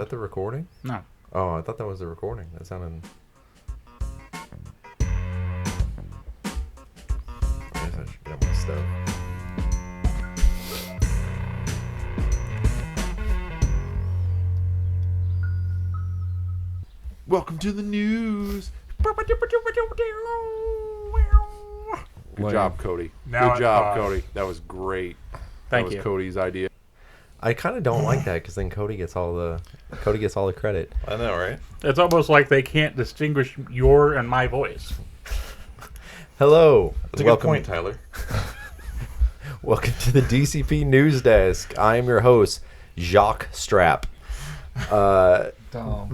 that the recording? No. Oh, I thought that was the recording. That sounded... I guess I should get my stuff. Welcome to the news. Good job, Cody. Good job, Cody. That was great. Thank you. That was Cody's idea. I kind of don't like that because then Cody gets all the credit. I know, right? It's almost like they can't distinguish your and my voice. Hello. That's a good point, Tyler. Welcome to the DCP News Desk. I am your host, Jacques Strap. Dumb.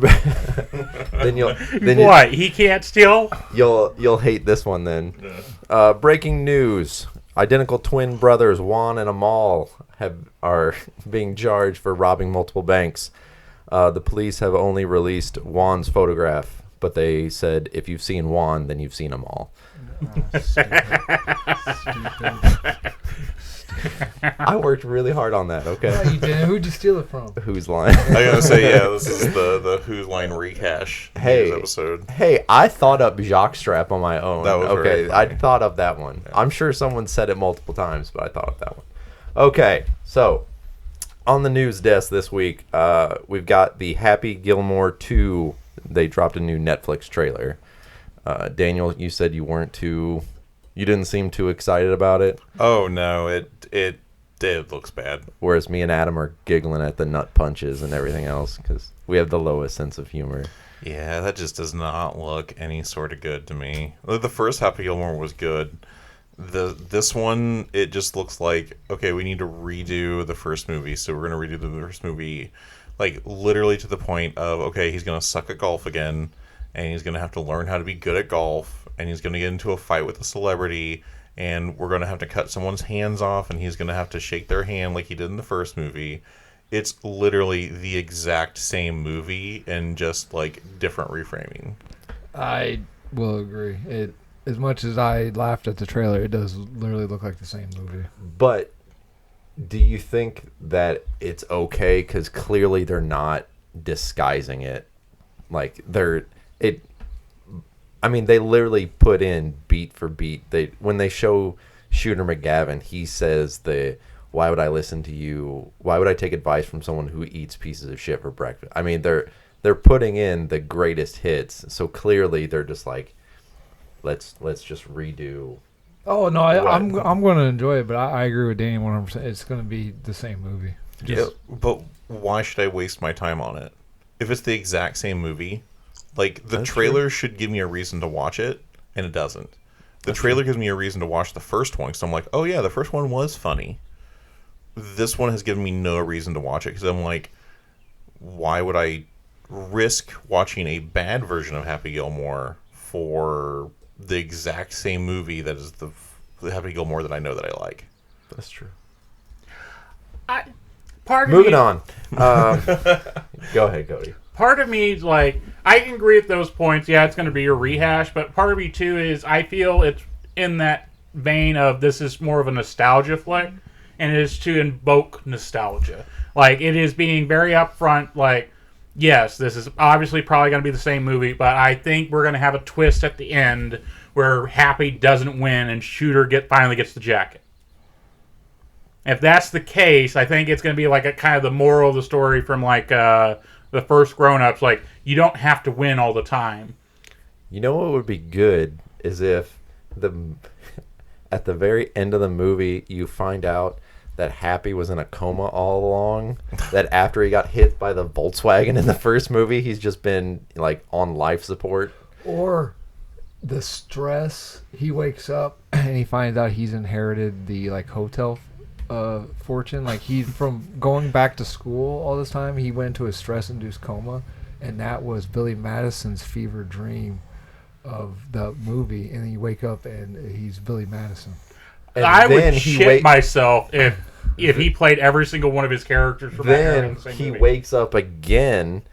What? He can't steal? You'll hate this one then. Breaking news: identical twin brothers Juan and Amal are being charged for robbing multiple banks. The police have only released Juan's photograph, but they said if you've seen Juan, then you've seen Amal. Stupid. I worked really hard on that, okay? No, you didn't. Who'd you steal it from? Whose line? I gotta say, yeah, this is the Who's Line rehash news episode. Hey, I thought up Jacques Strap on my own. That was okay. very I funny. thought up that one. Yeah. I'm sure someone said it multiple times, but I thought up that one. Okay, so on the news desk this week, we've got the Happy Gilmore 2. They dropped a new Netflix trailer. Daniel, you said you didn't seem too excited about it. Oh no, it looks bad. Whereas me and Adam are giggling at the nut punches and everything else because we have the lowest sense of humor. Yeah, that just does not look any sort of good to me. The first Happy Gilmore was good. This one, it just looks like, okay, we need to redo the first movie, so we're going to redo the first movie, like, literally to the point of, okay, he's going to suck at golf again, and he's going to have to learn how to be good at golf, and he's going to get into a fight with a celebrity, and we're going to have to cut someone's hands off, and he's going to have to shake their hand like he did in the first movie. It's literally the exact same movie, and just, like, different reframing. I will agree. As much as I laughed at the trailer, it does literally look like the same movie. But do you think that it's okay? Because clearly they're not disguising it. Like they literally put in beat for beat. When they show Shooter McGavin, he says why would I listen to you? Why would I take advice from someone who eats pieces of shit for breakfast? I mean, they're putting in the greatest hits. So clearly they're just like, let's just redo. Oh no, I'm going to enjoy it, but I agree with Danny 100%. It's going to be the same movie. Yeah, but why should I waste my time on it? If it's the exact same movie, like the trailer should give me a reason to watch it, and it doesn't. The trailer gives me a reason to watch the first one, so I'm like, oh yeah, the first one was funny. This one has given me no reason to watch it, because I'm like, why would I risk watching a bad version of Happy Gilmore for the exact same movie that is the Happy Gilmore that I know that I like? That's true. Moving on. Go ahead, Cody. Part of me is like, I can agree with those points. Yeah, it's going to be a rehash, but part of me too is I feel it's in that vein of this is more of a nostalgia flick, and it is to invoke nostalgia. Like, it is being very upfront, like, yes, this is obviously probably going to be the same movie, but I think we're going to have a twist at the end where Happy doesn't win and Shooter finally gets the jacket. If that's the case, I think it's going to be like a kind of the moral of the story from like the first Grown Ups. Like, you don't have to win all the time. You know what would be good is if at the very end of the movie you find out that Happy was in a coma all along, that after he got hit by the Volkswagen in the first movie, he's just been like on life support. Or the stress, he wakes up and he finds out he's inherited the like hotel fortune. Like, he from going back to school all this time, he went into a stress-induced coma, and that was Billy Madison's fever dream of the movie. And then you wake up and he's Billy Madison. And I would shit myself if he played every single one of his characters from then he wakes up again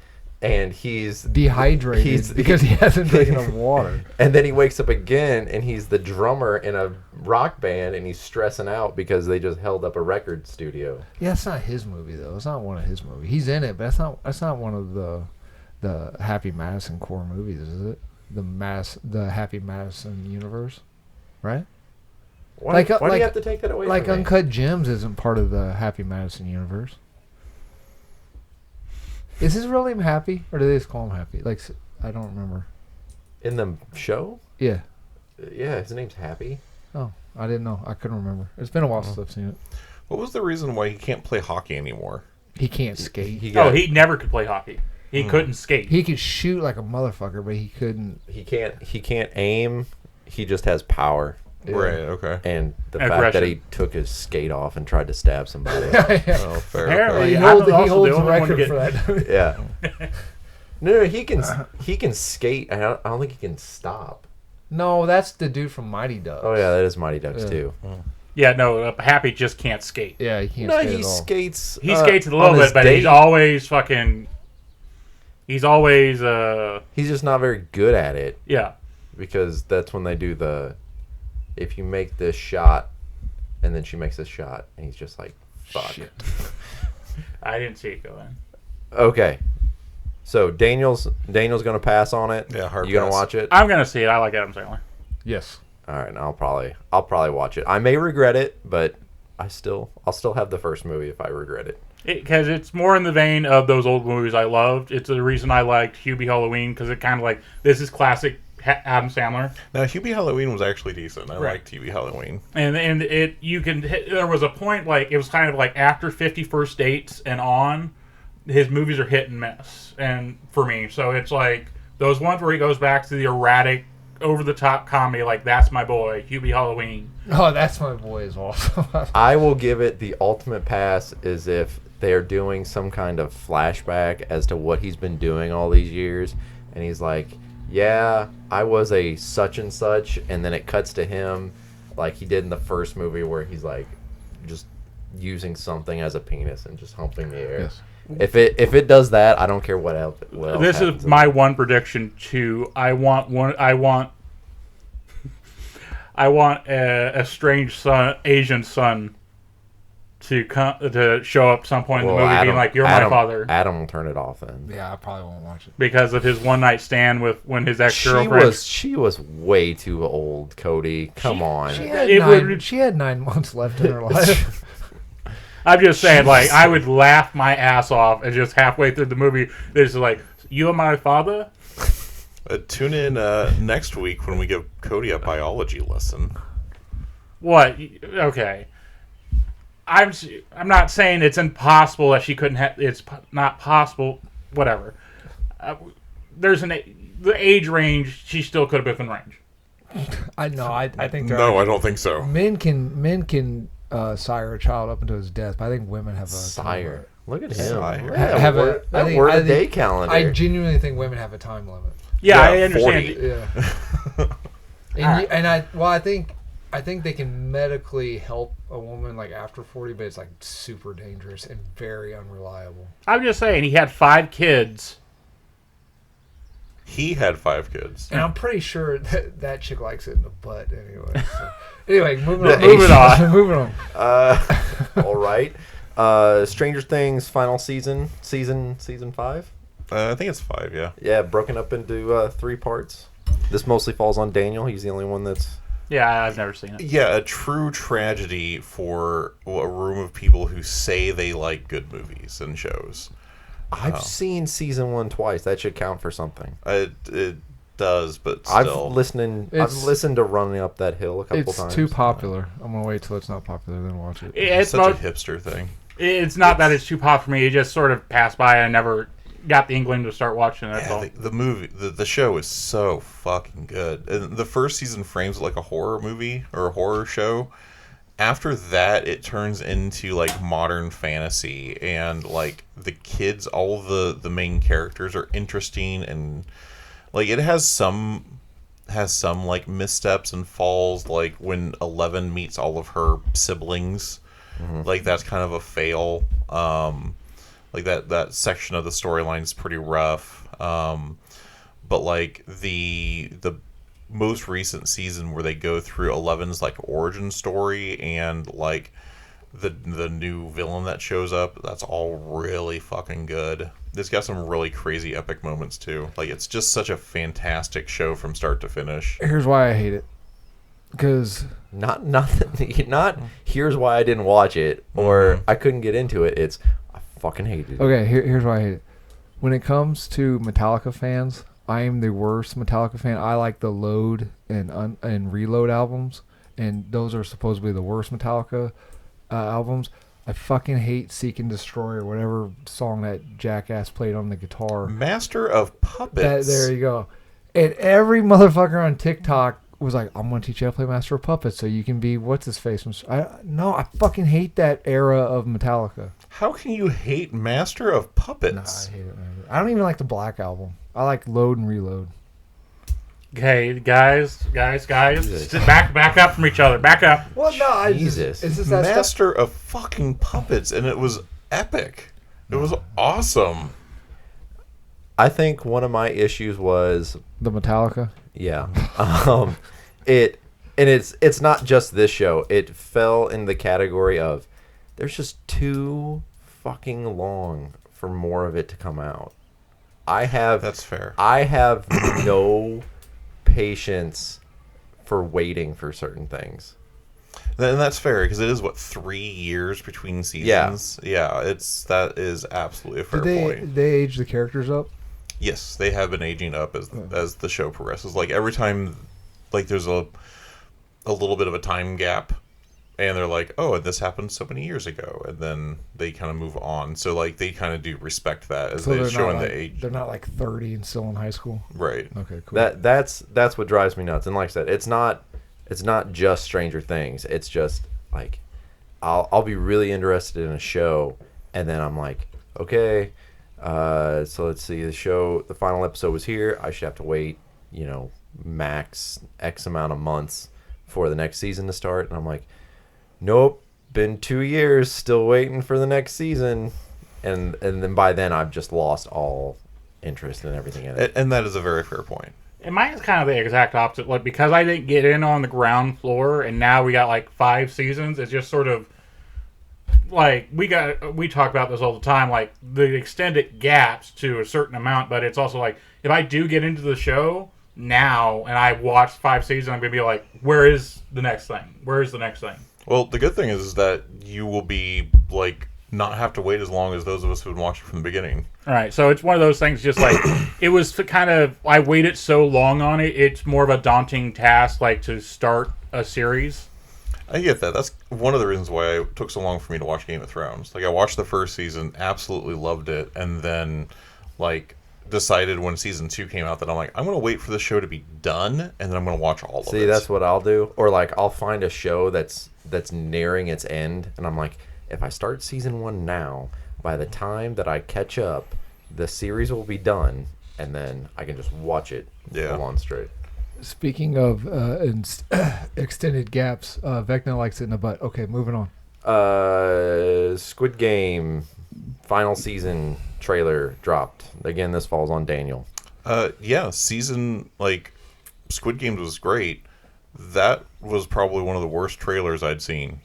and he's dehydrated because he hasn't drank enough water. And then he wakes up again, and he's the drummer in a rock band, and he's stressing out because they just held up a record studio. Yeah, it's not his movie though. It's not one of his movies. He's in it, but that's not one of the Happy Madison core movies, is it? The Happy Madison universe, right? Why do you have to take that away like from me? Uncut Gems isn't part of the Happy Madison universe. Is his real name Happy, or do they just call him Happy? Like, I don't remember. In the show? Yeah. Yeah, his name's Happy. Oh, I didn't know. I couldn't remember. It's been a while since I've seen it. What was the reason why he can't play hockey anymore? He can't skate. He never could play hockey. He couldn't skate. He could shoot like a motherfucker, but he couldn't. He can't aim. He just has power. Yeah. Right, okay. And the Aggression. fact that he took his skate off and tried to stab somebody. Oh, fair. Apparently, He I'm holds also the only one to record get- for that. Yeah. No, he can skate. I don't think he can stop. No, that's the dude from Mighty Ducks. Oh yeah, that is Mighty Ducks Yeah. too. Yeah, no, Happy just can't skate. Yeah, he can't No, skate he at all. skates. He skates a on little his bit, but date. he's always fucking. He's always He's just not very good at it yeah. because that's when they do the. If you make this shot, and then she makes this shot, and he's just like, "Fuck." Shit. I didn't see it go in. Okay, so Daniel's gonna pass on it. Yeah, hard You gonna pass. watch it? I'm gonna see it. I like Adam Sandler. Yes. All right, and I'll probably watch it. I may regret it, but I'll still have the first movie if I regret it. Because it's more in the vein of those old movies I loved. It's the reason I liked Hubie Halloween, because it kind of like, this is classic Adam Sandler. Now, Hubie Halloween was actually decent. I Right. liked Hubie Halloween. And it you can there was a point like it was kind of like after 50 First Dates and on, his movies are hit and miss. And for me, so it's like those ones where he goes back to the erratic, over the top comedy, like that's my boy, Hubie Halloween. Oh, that's my boy as well. I will give it the ultimate pass is if they're doing some kind of flashback as to what he's been doing all these years, and he's like, yeah, I was a such and such, and then it cuts to him like he did in the first movie where he's like just using something as a penis and just humping the air. Yes. If it does that, I don't care what else. This happens is in my it. one prediction too. I want a strange son, Asian son, to come to show up some point in the movie, being like, "You're my father," Adam will turn it off then. Yeah, I probably won't watch it. because of his one night stand with when his ex girlfriend. She was way too old, Cody. Come on. She had, It 9, would- she had 9 months left in her life. I'm just saying, like, I would laugh my ass off, and just halfway through the movie, there's just like, "You are my father." Tune in next week when we give Cody a biology lesson. What? Okay. I'm not saying it's impossible that she couldn't have. It's not possible. Whatever. There's the age range. She still could have been in range. I know. I think there No, are, I don't think so. men can sire a child up until his death, but I think women have a Sire. Look at him. Sire. Yeah, Have a- word, I that think- word I a day think- calendar. I genuinely think women have a time limit. Yeah, I Yeah, understand. 40. Yeah. Alright. I think they can medically help a woman like after 40, but it's like super dangerous and very unreliable. I'm just saying, he had 5 kids. He had 5 kids. And I'm pretty sure that chick likes it in the butt anyway. So. Anyway, moving on. Moving on. Moving on. All right. Stranger Things final season 5. I think it's 5, yeah. Yeah, broken up into 3 parts. This mostly falls on Daniel. He's the only one that's. Yeah, I've never seen it. Yeah, a true tragedy for a room of people who say they like good movies and shows. I've seen season 1 twice. That should count for something. It does, but I've still. listened to Running Up That Hill a couple It's times. too popular. I'm gonna wait till it's not popular, then watch it. It's It's such mo- a hipster thing. It's not that it's too pop for me. It just sort of passed by. I never got the inkling to start watching it. That's Yeah, all. the movie, the show is so fucking good. And the first season frames it like a horror movie or a horror show. After that, it turns into like modern fantasy, and like the kids, all of the main characters are interesting, and like it has some like missteps and falls, like when 11 meets all of her siblings. Like that's kind of a fail. Like that section of the storyline is pretty rough. But like the most recent season where they go through Eleven's like origin story and like the new villain that shows up, that's all really fucking good. It's got some really crazy epic moments too. Like it's just such a fantastic show from start to finish. Here's why I hate it. Because not here's why I didn't watch it or I couldn't get into it. It's I fucking hated it. okay, here's why I hate it. When it comes to Metallica fans, I am the worst Metallica fan. I like the Load and Reload albums, and those are supposedly the worst Metallica albums. I fucking hate Seek and Destroy or whatever song that jackass played on the guitar. Master of Puppets. There you go. And every motherfucker on TikTok was like, I'm going to teach you how to play Master of Puppets so you can be what's-his-face. I fucking hate that era of Metallica. How can you hate Master of Puppets? I hate it, man. I don't even like the Black Album. I like Load and Reload. Okay, guys, back up from each other. Back up. Well, no, Jesus. It's just that stuff. Master of fucking Puppets, and it was epic. It was awesome. I think one of my issues was The Metallica? yeah. It's not just this show. It fell in the category of there's just too fucking long for more of it to come out. That's fair. I have no patience for waiting for certain things. And that's fair because it is 3 years between seasons. Yeah, that is absolutely a fair point. Did they age the characters up? Yes, they have been aging up as the show progresses. Like every time, like there's a little bit of a time gap, and they're like, "Oh, this happened so many years ago," and then they kind of move on. So like they kind of do respect that as they're showing the age. They're not like 30 and still in high school. Right. Okay, cool. That's what drives me nuts. And like I said, it's not just Stranger Things. It's just like I'll be really interested in a show, and then I'm like, okay, so let's see, the final episode was here. I should have to wait, max X amount of months for the next season to start, and I'm like, nope, been 2 years, still waiting for the next season, and then by then I've just lost all interest in everything in it. And that is a very fair point. And mine is kind of the exact opposite. Like, because I didn't get in on the ground floor, and now we got like 5 seasons. It's just sort of like we talk about this all the time. Like the extended gaps to a certain amount, but it's also like if I do get into the show now and I watch 5 seasons, I'm gonna be like, where is the next thing? Where is the next thing? Well, the good thing is that you will be like not have to wait as long as those of us who've been watching from the beginning. All right, so it's one of those things. Just like it was kind of, I waited so long on it. It's more of a daunting task, like to start a series. I get that. That's one of the reasons why it took so long for me to watch Game of Thrones. Like I watched the first season, absolutely loved it, and then like decided when season 2 came out that I'm like, I'm going to wait for the show to be done, and then I'm going to watch all of it. See, that's what I'll do. Or like I'll find a show that's nearing its end, and I'm like, if I start season 1 now, by the time that I catch up, the series will be done, and then I can just watch it full on straight. Speaking of extended gaps, Vecna likes it in the butt. Okay, moving on. Squid Game final season trailer dropped. Again, this falls on Daniel. Season, like, Squid Games was great. That was probably one of the worst trailers I'd seen.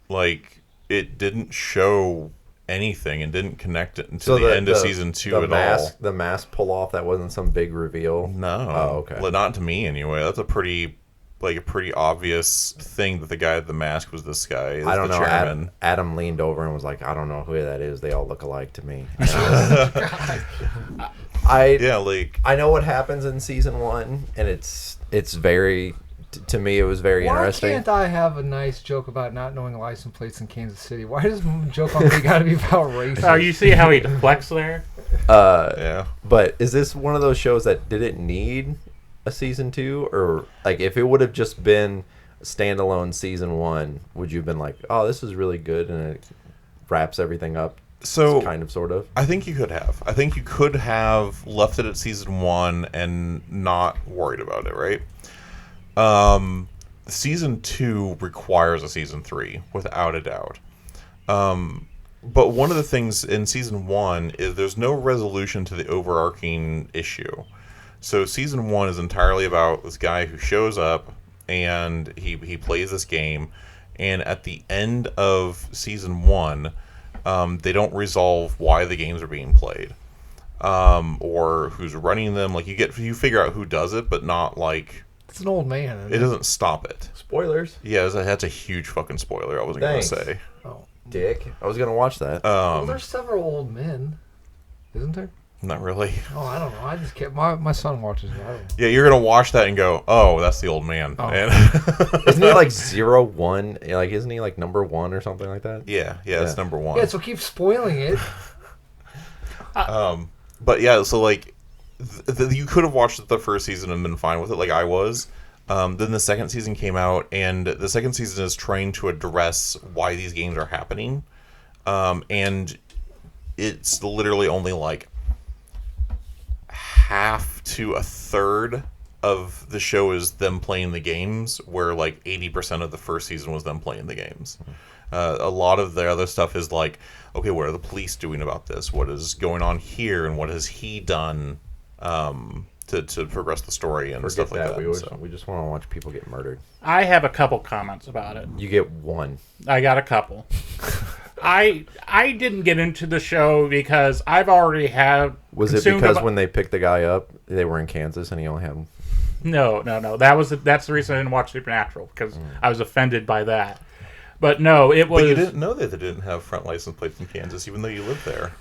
Like, it didn't show anything and didn't connect it until the end of season 2 at all. The mask pull off, that wasn't some big reveal? No. Oh, okay. Well, not to me, anyway. That's a pretty obvious thing that the guy with the mask was this guy. I don't know. Chairman. Adam leaned over and was like, I don't know who that is. They all look alike to me. I know what happens in season 1, and it's very... To me, it was very interesting. Why can't I have a nice joke about not knowing license plates in Kansas City? Why does the joke on me got to be about race? Oh, you see how he deflects there? Yeah. But is this one of those shows that didn't need a season 2? Or, like, if it would have just been standalone season 1, would you have been like, oh, this is really good, and it wraps everything up? So, kind of, sort of. I think you could have. I think you could have left it at season 1 and not worried about it, right? Season 2 requires a season 3, without a doubt. But one of the things in season 1 is there's no resolution to the overarching issue. So season 1 is entirely about this guy who shows up and he plays this game, and at the end of season 1, they don't resolve why the games are being played, or who's running them. Like you figure out who does it, but not like It's an old man. Isn't it doesn't stop it. Spoilers. Yeah, that's a huge fucking spoiler. I wasn't Thanks. gonna say. Oh. Dick. I was gonna watch that. Well, there's several old men, isn't there? Not really. Oh, I don't know. I just kept my son watches it. I don't know. Yeah, you're gonna watch that and go, "Oh, that's the old man." Oh. And Isn't he like 0-1? Like, isn't he like number 1 or something like that? yeah, it's number 1. Yeah, so keep spoiling it. But yeah, so like, you could have watched the first season and been fine with it, like I was. Then the second season came out, and the second season is trying to address why these games are happening, and it's literally only like half to a third of the show is them playing the games, where like 80% of the first season was them playing the games. A lot of the other stuff is like, okay, what are the police doing about this? What is going on here, and what has he done to progress the story and stuff like that? We just want to watch people get murdered. I have a couple comments about it. You get one. I got a couple. I didn't get into the show because I've already had. Was it because when they picked the guy up, they were in Kansas and he only had? No. That's the reason I didn't watch Supernatural, because I was offended by that. But no, it was. But you didn't know that they didn't have front license plates in Kansas, even though you lived there.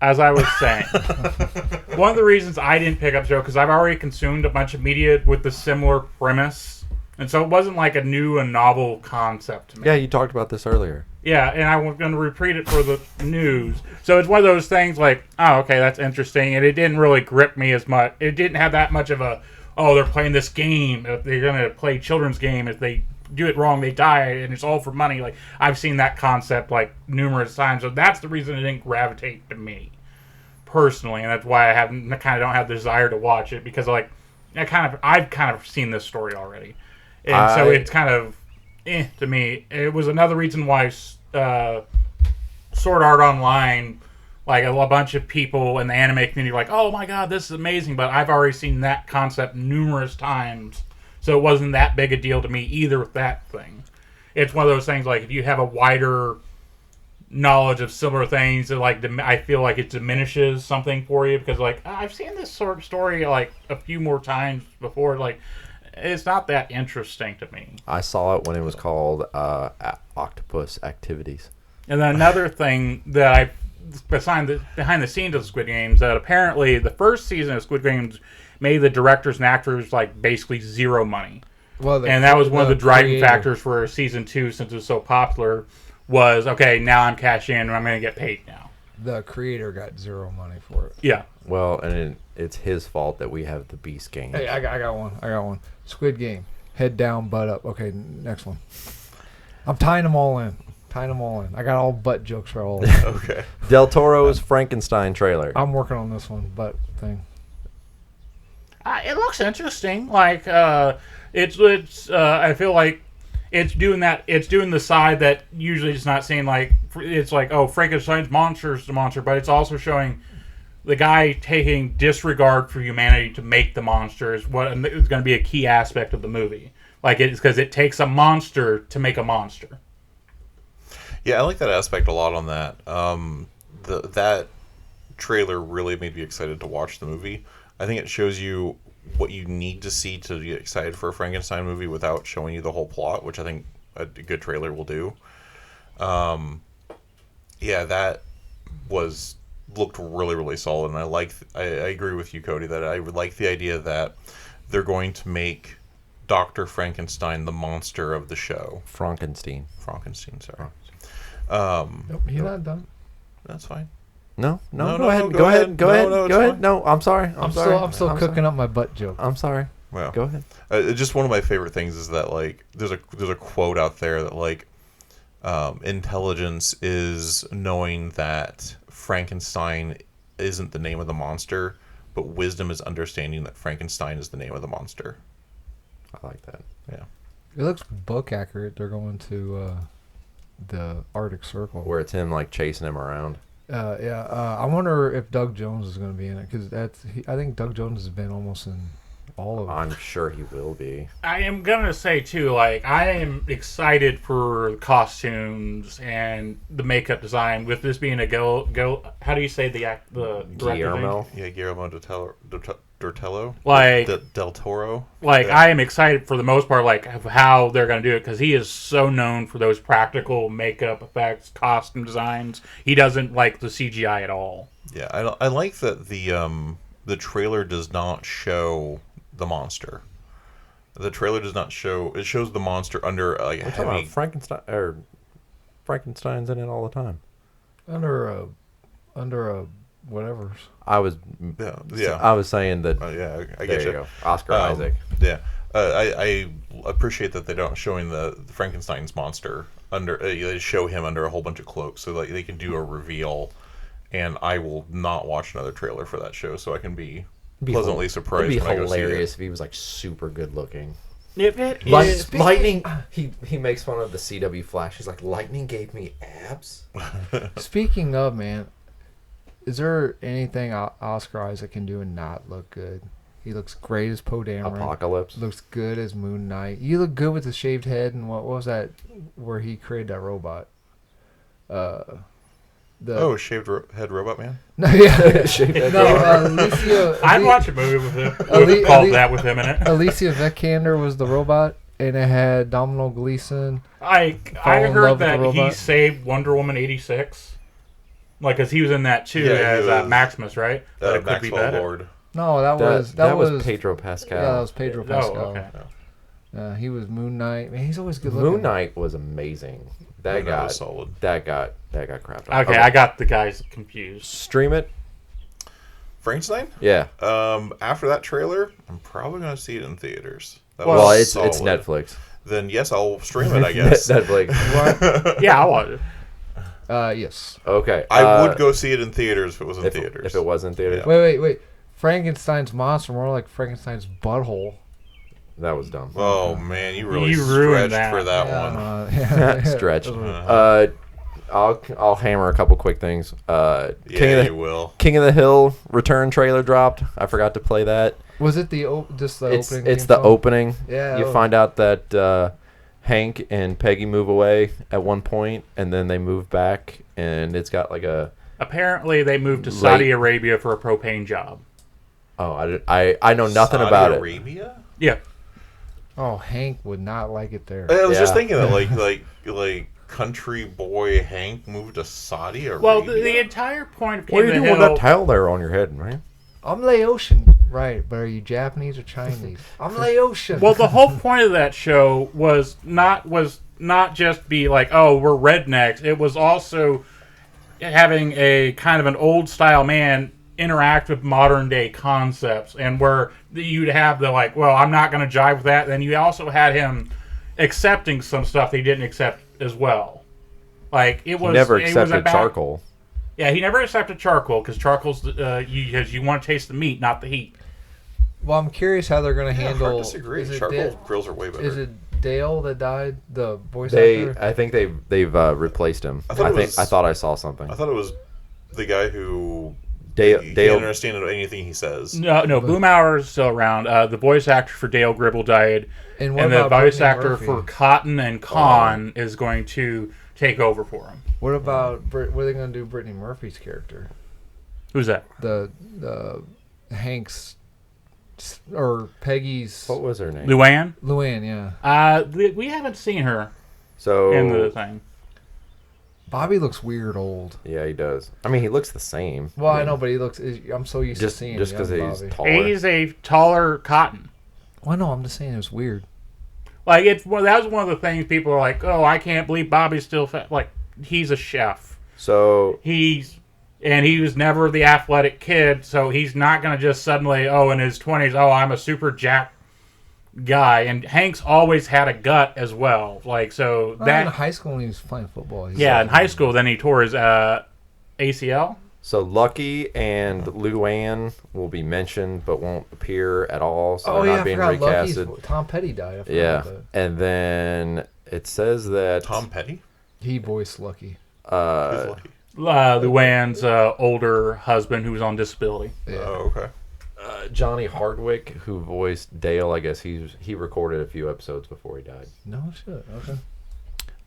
As I was saying, one of the reasons I didn't pick up the show, because I've already consumed a bunch of media with the similar premise, and so it wasn't like a new and novel concept to me. Yeah, you talked about this earlier. Yeah, and I was going to repeat it for the news. So it's one of those things like, oh, okay, that's interesting, and it didn't really grip me as much. It didn't have that much of a, oh, they're playing this game. If they're going to play children's game, if they do it wrong, they die, and it's all for money. Like, I've seen that concept like numerous times, so that's the reason it didn't gravitate to me personally, and that's why I kind of don't have the desire to watch it, because like I've kind of seen this story already, and so it's kind of to me. It was another reason why Sword Art Online, like a bunch of people in the anime community, were like, oh my god, this is amazing, but I've already seen that concept numerous times, so it wasn't that big a deal to me either with that thing. It's one of those things like if you have a wider knowledge of similar things, that like I feel like it diminishes something for you, because like I've seen this sort of story like a few more times before. Like it's not that interesting to me. I saw it when it was called Octopus Activities. And then another thing that I behind the scenes of Squid Games, that apparently the first season of Squid Games made the directors and actors like basically zero money. Well, and that was one of the driving creator. factors for season 2, since it was so popular. Was okay. Now I'm cashing in, and I'm going to get paid now. The creator got zero money for it. Yeah. Well, and it's his fault that we have the Beast game. Hey, I got one. Squid Game. Head down, butt up. Okay, next one. I'm tying them all in. I got all butt jokes for all of them. Okay. Del Toro's Frankenstein trailer. I'm working on this one, butt thing. It looks interesting. Like it's. I feel like it's doing that. It's doing the side that usually it's not saying like it's like, oh, Frankenstein's monster is the monster, but it's also showing the guy taking disregard for humanity to make the monster is what is going to be a key aspect of the movie. Like it's because it takes a monster to make a monster. Yeah, I like that aspect a lot on that. That trailer really made me excited to watch the movie. I think it shows you what you need to see to get excited for a Frankenstein movie without showing you the whole plot, which I think a good trailer will do. Yeah, that looked really, really solid, and I agree with you, Cody, that I would like the idea that they're going to make Dr. Frankenstein the monster of the show. Frankenstein, sorry. Nope, he's not done. That's fine. No, No, go ahead. no, Go ahead. go ahead. No, I'm sorry. I'm sorry. I'm still cooking up my butt joke. I'm sorry. Well, Go ahead. just one of my favorite things is that like there's a quote out there that like intelligence is knowing that Frankenstein isn't the name of the monster, but wisdom is understanding that Frankenstein is the name of the monster. I like that. Yeah. It looks book accurate. They're going to the Arctic Circle. where it's him like chasing him around. Yeah. I wonder if Doug Jones is going to be in it because I think Doug Jones has been almost in all of. I'm sure he will be. I am gonna say too, like I am excited for costumes and the makeup design. With this being a go, how do you say the director Guillermo. Yeah, Guillermo Del Like Del Toro. Like Yeah. I am excited for the most part, like of how they're going to do it because he is so known for those practical makeup effects, costume designs. He doesn't like the CGI at all. Yeah, I like that the trailer does not show the monster. The trailer does not show. It shows the monster under like We're talking heavy. about Frankenstein's in it all the time. under a whatever's. I was Yeah. I was saying that. Yeah, I There get you go, Oscar Isaac. Yeah, I appreciate that they don't showing the Frankenstein's monster under. They show him under a whole bunch of cloaks, so like they can do a reveal. And I will not watch another trailer for that show, so I can be pleasantly surprised. It'd be when I go see hilarious it. if he was like super good looking. If it is, Lightning. He makes fun of the CW Flash. He's like, lightning gave me abs. Speaking of, man, is there anything Oscar Isaac can do and not look good? He looks great as Poe Dameron. Apocalypse. Looks good as Moon Knight. You look good with the shaved head and what was that? Where he created that robot? Shaved head robot man. No, yeah. Shaved head No, robot. Alicia. I'd watch a movie with him Ali- called Ali- that with him in it. Alicia Vikander was the robot, and it had Domhnall Gleeson. I Fall in heard love with that the he robot. saved Wonder Woman 86. Like, cause he was in that too Yeah, he as was, Maximus, right? But it could be Maxwell better. Lord. No, that was Pedro Pascal. Yeah, that was Pedro Pascal. Oh, okay. He was Moon Knight. Man, he's always good looking. Moon Knight was amazing. That That got was solid. That got crapped on. Okay, I got the guys confused. Stream it. Frankenstein. Yeah. After that trailer, I'm probably gonna see it in theaters. That Well, was it's solid. Netflix. Then yes, I'll stream it. I guess. Netflix. Yeah, I watch it. Yes. Okay. I would go see it in theaters if it was in if, theaters. if it was in theaters. Yeah. Wait. Frankenstein's monster, more like Frankenstein's butthole. That was dumb. Oh man, you really You ruined stretched for that one. Stretch. Uh-huh. I'll hammer a couple quick things. Yeah, you will. King of the Hill return trailer dropped. I forgot to play that. Was it just the It's opening? the opening. Yeah. You find out that Hank and Peggy move away at one point, and then they move back, and it's got like a. Apparently, they moved to Saudi Arabia for a propane job. Oh, I know nothing Saudi about Arabia? Yeah. Oh, Hank would not like it there. I was just Yeah. thinking that like country boy Hank moved to Saudi Arabia. Well, the entire point of What are King you of doing the with Hill, that tile there on your head, man? I'm Laotian. Right, but are you Japanese or Chinese? I'm Laotian. well, the whole point of that show was not just be like, oh, we're rednecks. It was also having a kind of an old style man interact with modern day concepts, and where you'd have the like, well, I'm not going to jive with that. Then you also had him accepting some stuff they didn't accept as well. Like it was He never it was accepted about- charcoal. Yeah, he never accepted charcoal because charcoal's because you want to taste the meat, not the heat. Well, I'm curious how they're going to yeah, handle. hard to disagree. Is it Charcoal grills are way better. Is it Dale that died? The voice actor. I think they've replaced him. I thought I thought I saw something. I thought it was the guy who Dale. he Dale. can't understand anything he says. No, Boomhauer is still around. The voice actor for Dale Gribble died, And what and the about voice Brittany actor Murphy? for Cotton and Khan is going to take over for him. What about what are they going to do? Brittany Murphy's character, Who's that? the Hank's or Peggy's What was her name? Luann? Luann. Yeah, We haven't seen her So in the thing. Bobby looks weird old. yeah, he does. I mean, he looks the same. Well, I know, but he looks. I'm so used Just to seeing just because young he's Bobby. taller. He's a taller Cotton. Well, no, I'm just saying it was weird. Like that was one of the things people are like, oh, I can't believe Bobby's still fat. Like he's a chef. So He was never the athletic kid, so he's not going to just suddenly, in his 20s, I'm a super jack guy. And Hank's always had a gut as well. Like, so In that, high school when he was playing football. in high school, then he tore his ACL. Lucky and Luann will be mentioned but won't appear at all. So Oh they're yeah, not I being forgot. recasted. Lucky's Tom Petty died. I forgot Yeah, about and then it says that Tom Petty? He voiced Lucky. He's lucky. Luann's older husband who was on disability. Yeah. Oh, okay. Johnny Hardwick, who voiced Dale, I guess he recorded a few episodes before he died. No shit.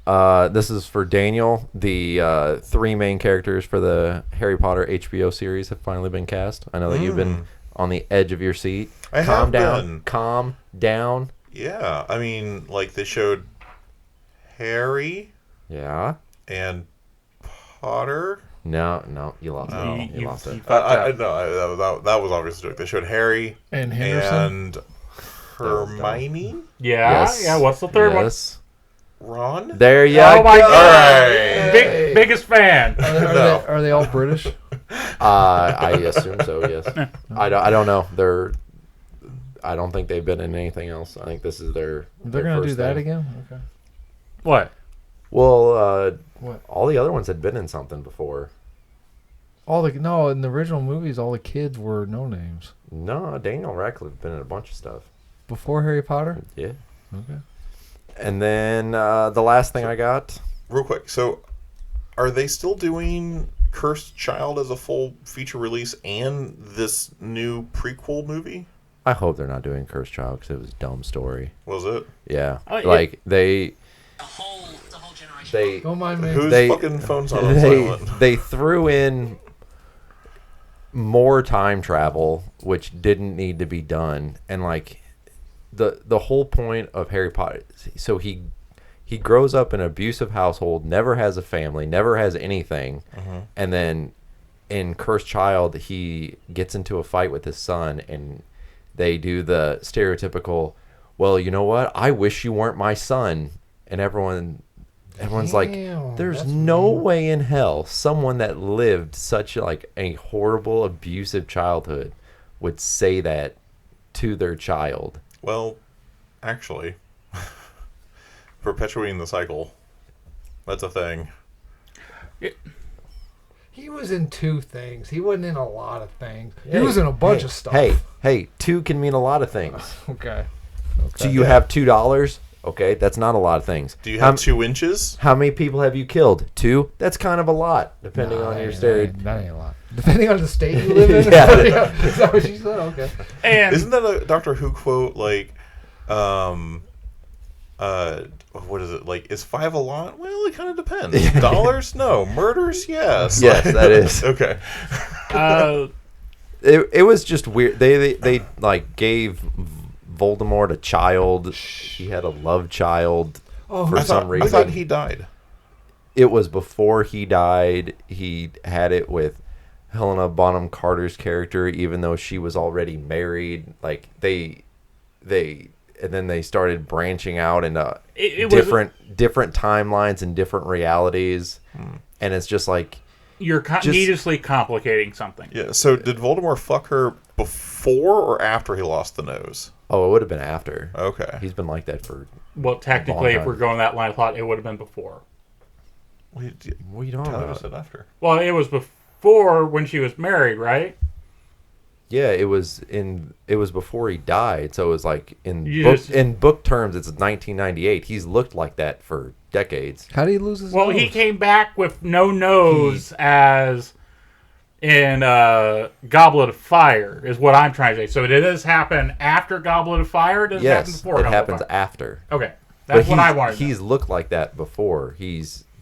Okay. This is for Daniel. The 3 main characters for the Harry Potter HBO series have finally been cast. I know that you've been on the edge of your seat. Calm down. Calm down. Yeah, I mean, like they showed Harry Yeah. and Potter. No, you lost it. You lost it. That was obviously a joke. They showed Harry And Henderson. and Hermione, Yeah, Yes. yeah. What's the third one? Yes. Ron. There you Oh my go. God. Alright. Biggest fan. Are they all British? I assume so. Yes. I don't know. I don't think they've been in anything else. I think this is their. They're their gonna first do that thing. again. Okay. What? Well, What? all the other ones had been in something before. No, in the original movies, all the kids were no names. No, Daniel Radcliffe been in a bunch of stuff. Before Harry Potter. Yeah. Okay. And then the last thing I got. Real quick, so are they still doing Cursed Child as a full feature release and this new prequel movie? I hope they're not doing Cursed Child because it was a dumb story. Was it? Yeah. Oh, yeah. Like they. They. Don't mind me. Whose They- fucking phone's on They, silent? they threw in more time travel, which didn't need to be done, and like the whole point of Harry Potter. So he grows up in an abusive household, never has a family, never has anything, and then in Cursed Child he gets into a fight with his son, and they do the stereotypical, well, you know what? I wish you weren't my son, and everyone's like, Damn, there's that's no way in hell someone that lived such like a horrible abusive childhood would say that to their child. Well, actually, perpetuating the cycle. That's a thing. He was in 2 things. He wasn't in a lot of things. He was in a bunch of stuff. Hey, 2 can mean a lot of things. Okay. So you have $2. Okay, that's not a lot of things. Do you have 2 inches? How many people have you killed? 2? That's kind of a lot, depending on your stereotype. That ain't a lot. Depending on the state you live in. Yeah. Is that what she said? Okay. And Isn't that a Doctor Who quote? Like, what is it? Like, is 5 a lot? Well, it kind of depends. Dollars? No. Murders? Yes. Yes, that is. Okay. It was just weird. They like gave Voldemort a child. He had a love child for some reason. I thought he died. It was before he died. He had it with Helena Bonham Carter's character, even though she was already married. Like and then they started branching out into different timelines and different realities, and it's just like you're needlessly complicating something. Yeah. So did Voldemort fuck her before or after he lost the nose? oh, it would have been after. Okay. He's been like that for. Well, technically, Long if time. we're going that line of thought, it would have been before. What are you talking Tyler about? said after. Well, it was before when she was married, right? Yeah, it was before he died, so it was like in You book terms, it's 1998. He's looked like that for decades. How did he lose his Well, nose? he came back with no nose as in Goblet of Fire, is what I'm trying to say. So did this happen after Goblet of Fire? Or does it happen Yes, before it Goblet happens of Fire? after. Okay, that's what I wanted. He's looked like that before.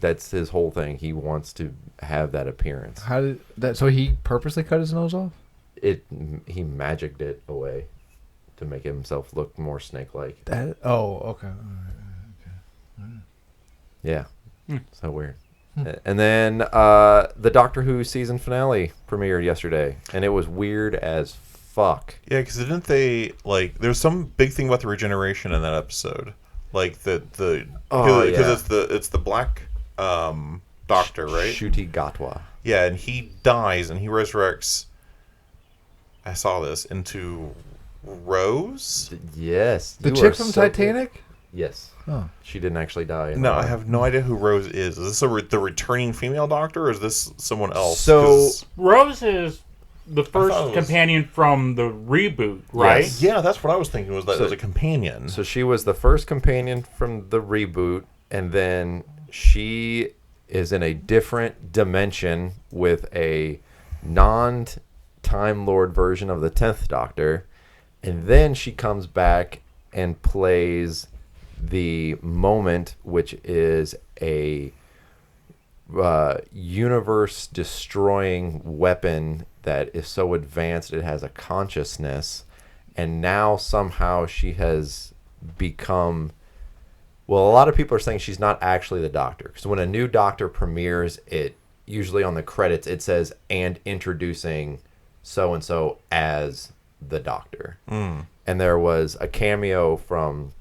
That's his whole thing. He wants to have that appearance. How did that? So he purposely cut his nose off? He magicked it away to make himself look more snake-like. That. Oh, okay. Yeah, so weird. And then the Doctor Who season finale premiered yesterday, and it was weird as fuck. Yeah, because didn't they like? There's some big thing about the regeneration in that episode, like because it's the black doctor, right? Shuti Gatwa. Yeah, and he dies and he resurrects. I saw this into Rose. Yes, The you chick are from so good. Titanic? Yes. Oh. She didn't actually die. No, I have no idea who Rose is. Is this the returning female doctor, or is this someone else? So- 'Cause- Rose is the first it was- companion from the reboot, right? Yes. yeah, that's what I was thinking. Was that So- as a companion? So she was the first companion from the reboot, and then she is in a different dimension with a non-Time Lord version of the 10th Doctor, and then she comes back and plays the Moment, which is a universe-destroying weapon that is so advanced it has a consciousness, and now somehow she has become... Well, a lot of people are saying she's not actually the Doctor. So when a new Doctor premieres, it usually on the credits it says, and introducing so-and-so as the Doctor. And there was a cameo from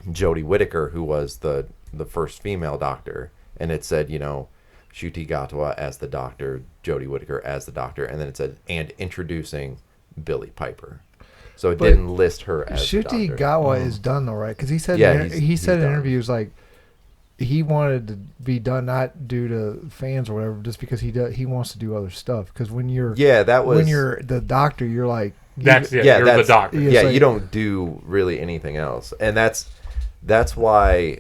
Jodie Whittaker, who was the first female Doctor, and it said, you know, Ncuti Gatwa as the Doctor, Jodie Whittaker as the Doctor, and then it said, and introducing Billie Piper. So it didn't list her as Ncuti the Doctor. Gatwa is done though, right? Because he said Yeah, he he's said in done. interviews like he wanted to be done not due to fans or whatever, just because he wants to do other stuff. Because when you're when you're the Doctor, you're like That's it. Yeah, You're the that's- Doctor. Yeah. Yeah, like- you don't do really anything else. And that's why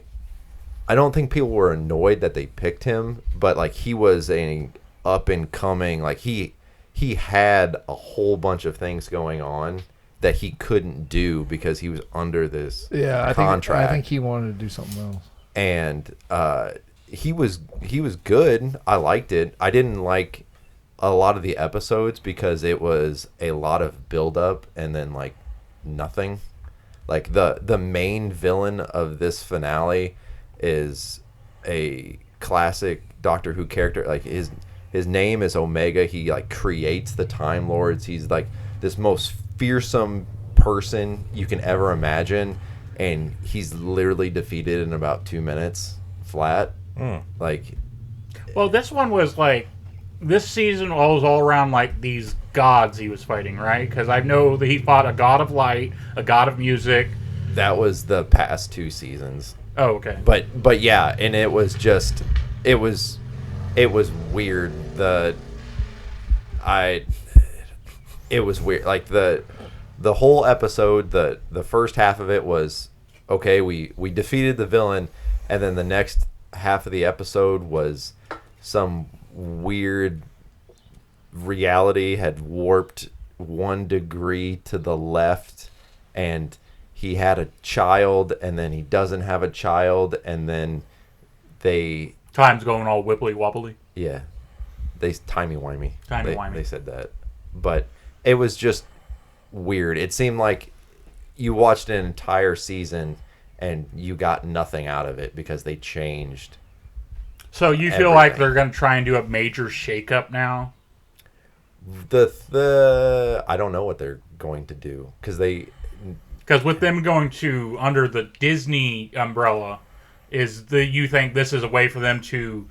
I don't think people were annoyed that they picked him, but like he was a up and coming, like he had a whole bunch of things going on that he couldn't do because he was under this contract. I think he wanted to do something else. And he was good. I liked it. I didn't like a lot of the episodes because it was a lot of build up and then like nothing. Like the main villain of this finale is a classic Doctor Who character. Like his name is Omega. He like creates the Time Lords. He's like this most fearsome person you can ever imagine, and he's literally defeated in about 2 minutes flat. Like, Well, this one was like, this season was all around like these gods he was fighting, right? Because I know that he fought a god of light, a god of music. that was the past 2 seasons. Oh, okay. But yeah, and it was just it was weird. It was weird. Like the whole episode, the first half of it was okay, we defeated the villain, and then the next half of the episode was some weird reality had warped 1 degree to the left, and he had a child, and then he doesn't have a child, and then they Time's going all wibbly wobbly. yeah, they timey-wimey. Timey-wimey. They said that. But it was just weird. It seemed like you watched an entire season and you got nothing out of it because they changed. So you feel like Everything. they're going to try and do a major shakeup now? The I don't know what they're going to do because Because with them going to under the Disney umbrella, you think this is a way for them to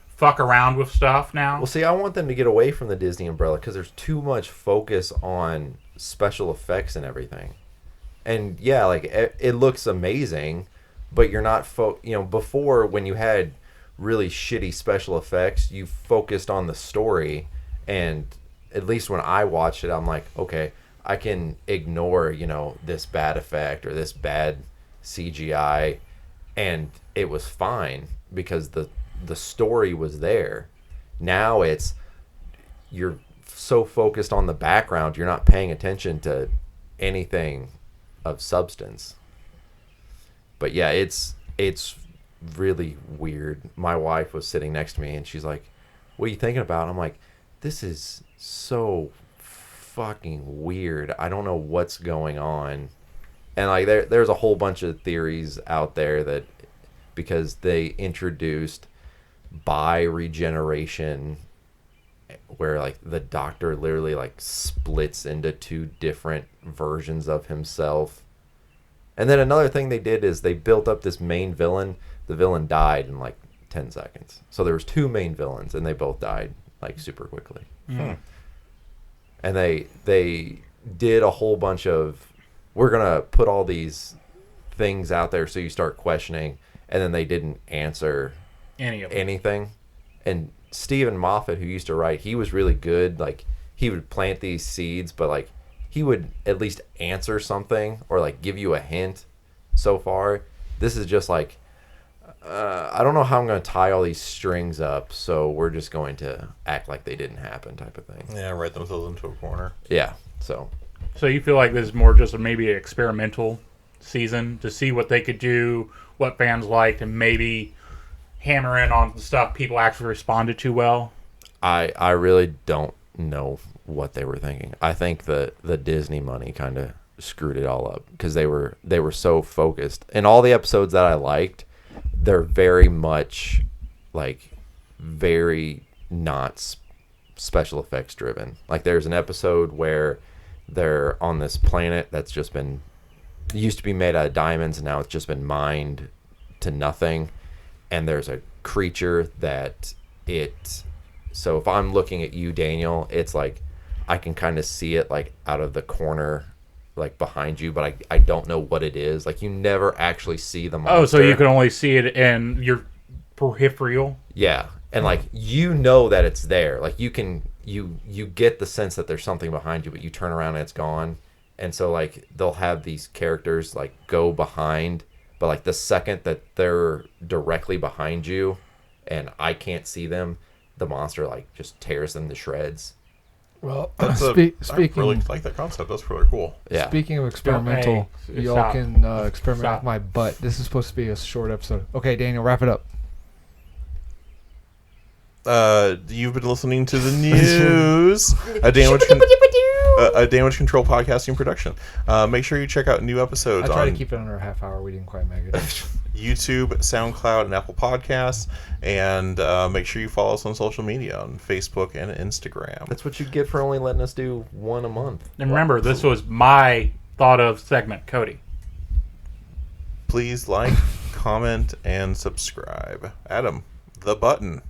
fuck around with stuff now? well, see, I want them to get away from the Disney umbrella because there's too much focus on special effects and everything. And yeah, like it looks amazing, but you're not before when you had really shitty special effects, you focused on the story, and at least when I watched it, I'm like, okay, I can ignore, this bad effect or this bad CGI, and it was fine because the story was there. Now you're so focused on the background, you're not paying attention to anything of substance. But yeah, it's really weird. My wife was sitting next to me and she's like, "What are you thinking about?" I'm like, "This is so fucking weird. I don't know what's going on." And like there's a whole bunch of theories out there that because they introduced bi-regeneration, where like the Doctor literally like splits into 2 different versions of himself. And then another thing they did is they built up this main villain. The villain died in like 10 seconds. So there was 2 main villains and they both died like super quickly. And they did a whole bunch of, we're going to put all these things out there so you start questioning, and then they didn't answer Any of them. anything. And Stephen Moffat, who used to write, he was really good. Like he would plant these seeds, but like he would at least answer something or like give you a hint. So far, this is just like I don't know how I'm going to tie all these strings up, so we're just going to act like they didn't happen type of thing. Yeah, write themselves into a corner. Yeah, so. So you feel like this is more just maybe an experimental season to see what they could do, what fans liked, and maybe hammer in on the stuff people actually responded to well? I really don't know what they were thinking. I think the Disney money kind of screwed it all up because they were so focused. And all the episodes that I liked, they're very much like very not special effects driven. Like there's an episode where they're on this planet that's just been used to be made out of diamonds and now it's just been mined to nothing, and there's a creature that so if I'm looking at you, Daniel, it's like I can kind of see it like out of the corner like behind you, but I don't know what it is. Like you never actually see the monster. Oh, so you can only see it in your peripheral? Yeah. And like you know that it's there. Like you can you get the sense that there's something behind you, but you turn around and it's gone. And so like they'll have these characters like go behind, but like the second that they're directly behind you and I can't see them, the monster like just tears them to shreds. Well, Speaking, speaking, I really like that concept. That's really cool. Yeah. speaking of experimental, Hey, y'all stop. can experiment Stop. with my butt. This is supposed to be a short episode. Okay, Daniel, wrap it up. You've been listening to the news. A Damage Control podcasting production. Make sure you check out new episodes I tried on to keep it under a half hour. We didn't quite make it. YouTube, SoundCloud, and Apple Podcasts. And make sure you follow us on social media on Facebook and Instagram. That's what you get for only letting us do one a month. And remember, this was my thought of segment, Cody. Please like, comment, and subscribe. Adam, the button.